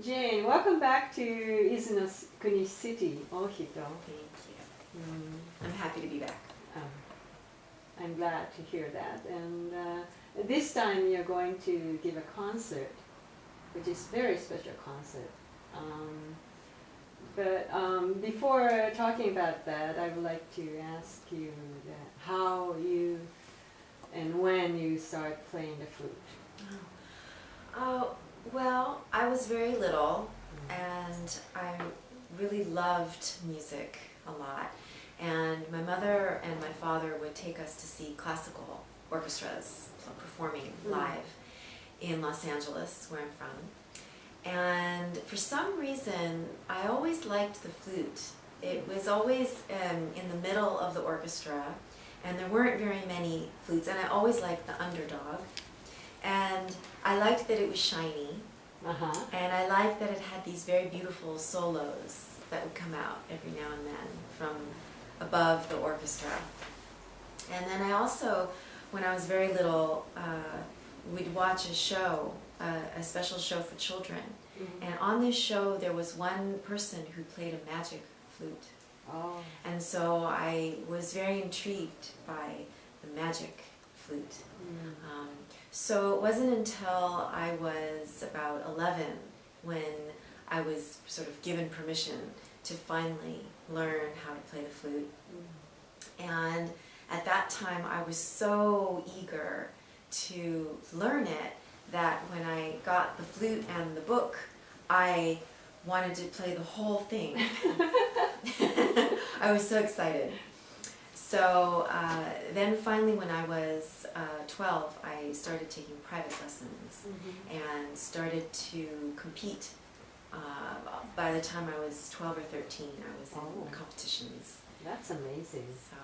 Jane, welcome back to Izunokuni City, Ohito. Thank you. I'm happy to be back. I'm glad to hear that. And this time you're going to give a concert, which is a very special concert. But before talking about that, I would like to ask you how you and when you start playing the flute. Well, I was very little and I really loved music a lot. And my mother and my father would take us to see classical orchestras performing live in Los Angeles, where I'm from. And for some reason, I always liked the flute. It was always in the middle of the orchestra, and there weren't very many flutes, and I always liked the underdog. And I liked that it was shiny, and I liked that it had these very beautiful solos that would come out every now and then from above the orchestra. And then I also, when I was very little, we'd watch a show, a special show for children. And on this show there was one person who played a magic flute. And so I was very intrigued by the magic flute. So it wasn't until I was about 11 when I was sort of given permission to finally learn how to play the flute. And at that time I was so eager to learn it that when I got the flute and the book, I wanted to play the whole thing. I was so excited. So then finally when I was 12, I started taking private lessons and started to compete. By the time I was 12 or 13, I was in competitions. That's amazing. So,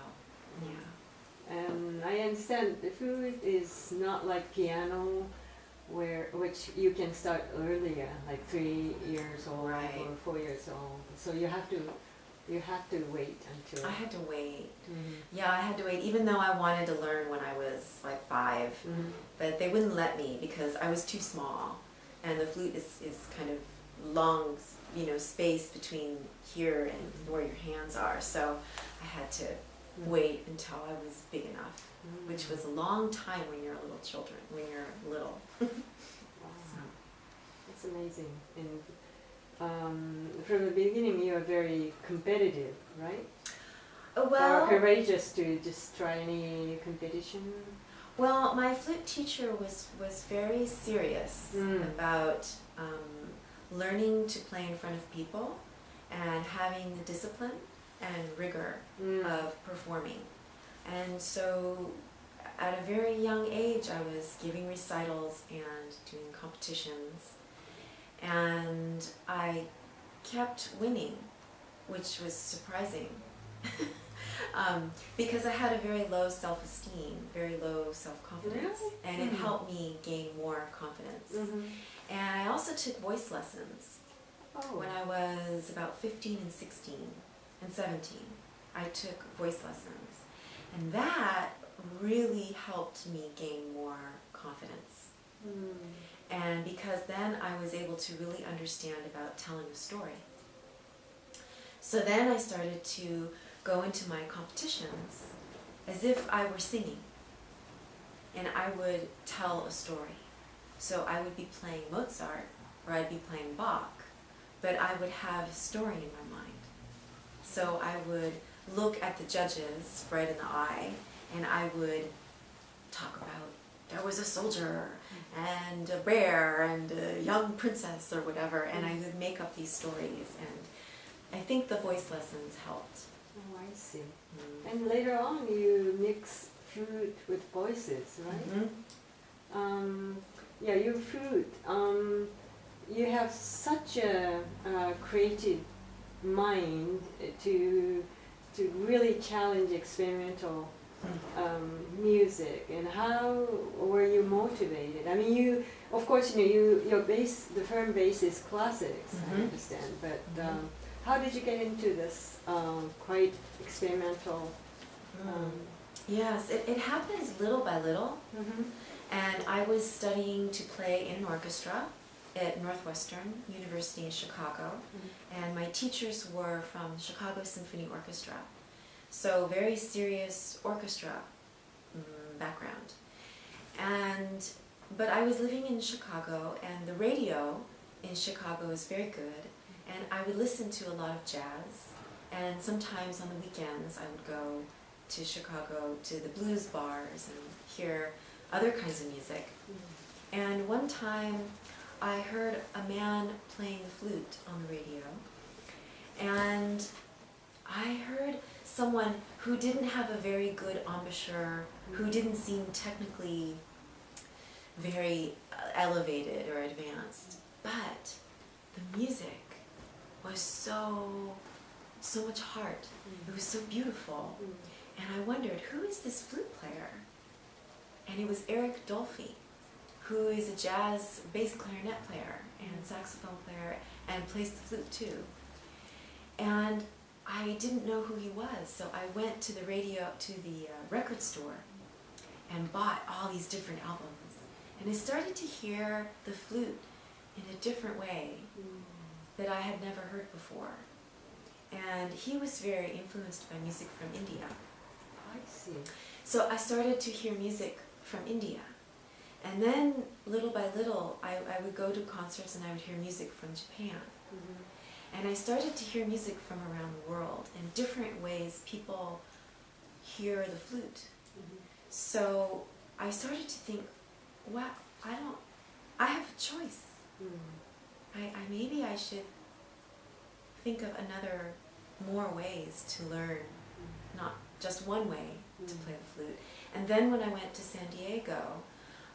yeah. And I understand the flute is not like piano, which you can start earlier, like 3 years old or 4 years old. So you have to wait until. I had to wait. Yeah, I had to wait, even though I wanted to learn when I was like 5. But they wouldn't let me because I was too small. And the flute is kind of long, space between here and where your hands are. So I had to wait until I was big enough, which was a long time when you're little. Wow. That's amazing. And from the beginning you are very competitive, right? Well, or courageous to just try any competition? Well, my flute teacher was very serious about learning to play in front of people and having the discipline and rigor of performing. And so at a very young age I was giving recitals and doing competitions, and I kept winning, which was surprising. Because I had a very low self-esteem, very low self-confidence, and it helped me gain more confidence. And I also took voice lessons when I was about 15 and 16 and 17. I took voice lessons, and that really helped me gain more confidence. And because then I was able to really understand about telling a story. So then I started to go into my competitions as if I were singing, and I would tell a story. So I would be playing Mozart or I'd be playing Bach, but I would have a story in my mind. So I would look at the judges right in the eye, and I would talk about there was a soldier and a bear and a young princess or whatever, and I would make up these stories, and I think the voice lessons helped. Oh, I see. And later on you mix flute with voices, right? Yeah, your flute, you have such a creative mind to really challenge experimental music. And how were you motivated? I mean, you, of course, your base, the firm base is classics, I understand, but how did you get into this quite experimental? Yes, it happens little by little. And I was studying to play in an orchestra at Northwestern University in Chicago, and my teachers were from Chicago Symphony Orchestra. So very serious orchestra background. But I was living in Chicago, and the radio in Chicago is very good, and I would listen to a lot of jazz, and sometimes on the weekends I would go to Chicago to the blues bars and hear other kinds of music. And one time I heard a man playing the flute on the radio, and I heard someone who didn't have a very good embouchure, who didn't seem technically very elevated or advanced, but the music was so much heart. It was so beautiful. And I wondered, who is this flute player? And it was Eric Dolphy, who is a jazz bass clarinet player and saxophone player and plays the flute too. And I didn't know who he was, so I went to the record store and bought all these different albums. And I started to hear the flute in a different way that I had never heard before. And he was very influenced by music from India. I see. So I started to hear music from India. And then, little by little, I would go to concerts and I would hear music from Japan. And I started to hear music from around the world and different ways people hear the flute. So I started to think, wow, I have a choice. Maybe I should think of more ways to learn, not just one way to play the flute. And then when I went to San Diego,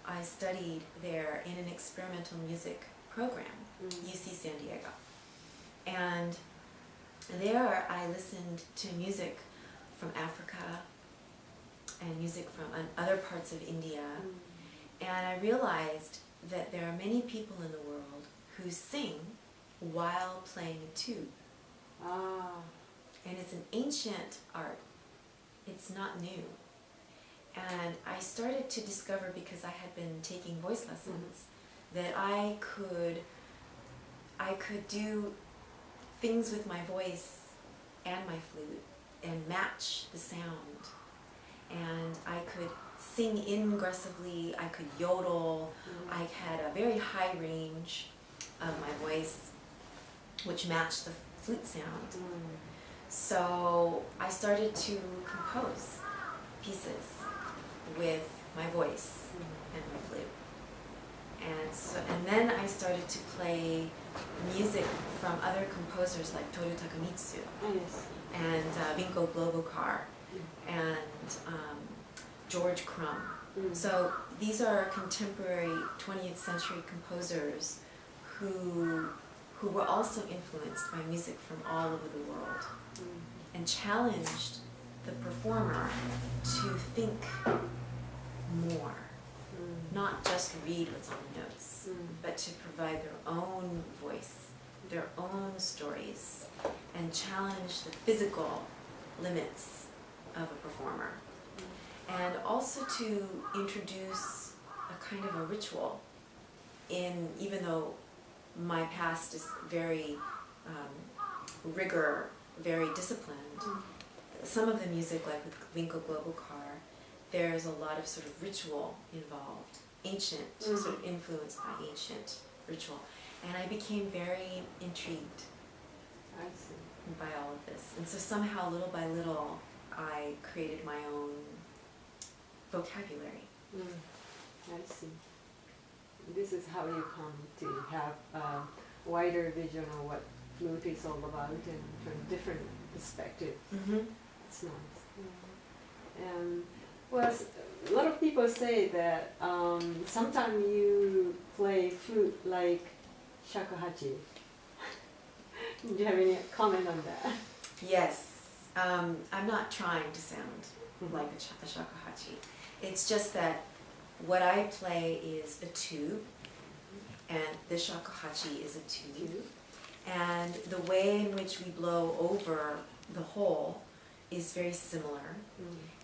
I studied there in an experimental music program, UC San Diego. And there I listened to music from Africa and music from other parts of India. And I realized that there are many people in the world who sing while playing a tube. And it's an ancient art. It's not new. And I started to discover, because I had been taking voice lessons, that I could do things with my voice and my flute and match the sound. And I could sing inaggressively, I could yodel, I had a very high range of my voice, which matched the flute sound. So I started to compose pieces with my voice and my flute. And then I started to play music from other composers like Toru Takemitsu and Vinko Globokar and George Crumb. So these are contemporary 20th century composers who were also influenced by music from all over the world and challenged the performer to think more, not just read what's on the notes, but to provide their own voice, their own stories, and challenge the physical limits of a performer. And also to introduce a kind of a ritual even though my past is very very disciplined, some of the music, like with Vinko Globokar, there's a lot of sort of ritual involved, ancient, sort of influenced by ancient ritual. And I became very intrigued by all of this. And so somehow, little by little, I created my own vocabulary. I see. This is how you come to have a wider vision of what flute is all about, and from different perspectives. It's nice. Well, a lot of people say that sometimes you play flute like shakuhachi. Do you have any comment on that? Yes. I'm not trying to sound like a shakuhachi. It's just that what I play is a tube, and the shakuhachi is a tube. And the way in which we blow over the hole is very similar.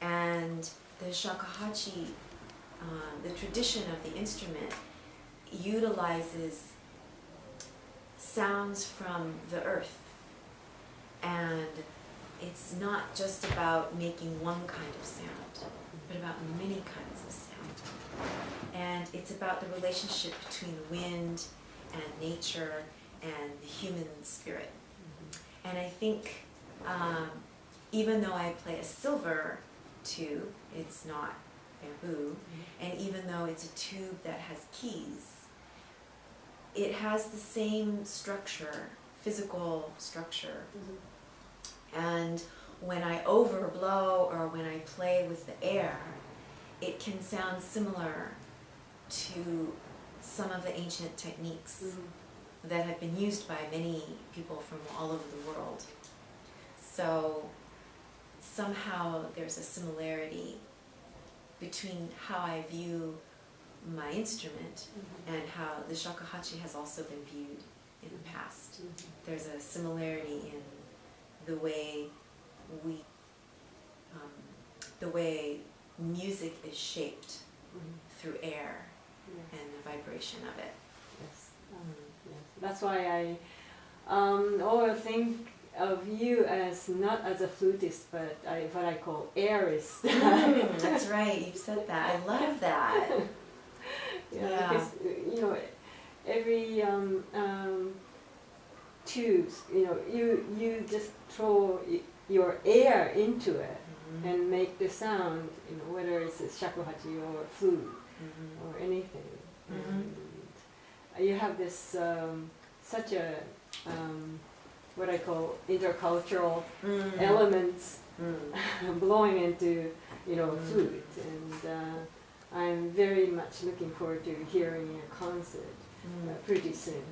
And the shakuhachi, the tradition of the instrument, utilizes sounds from the earth. And it's not just about making one kind of sound, but about many kinds of sound. And it's about the relationship between the wind and nature and the human spirit. And I think even though I play a silver tube, it's not bamboo, and even though it's a tube that has keys, it has the same structure, physical structure. And when I overblow or when I play with the air, it can sound similar to some of the ancient techniques that have been used by many people from all over the world. So somehow there's a similarity between how I view my instrument and how the shakuhachi has also been viewed in the past. There's a similarity in the way the way music is shaped through air and the vibration of it. Yes. Yes. That's why I always think of you as not as a flutist, but what I call airist. That's right, you've said that. I love that. Yeah. Because, every tubes, you just throw your air into it and make the sound, whether it's a shakuhachi or flute or anything. And you have this such a what I call intercultural elements blowing into flute, and I'm very much looking forward to hearing your concert pretty soon.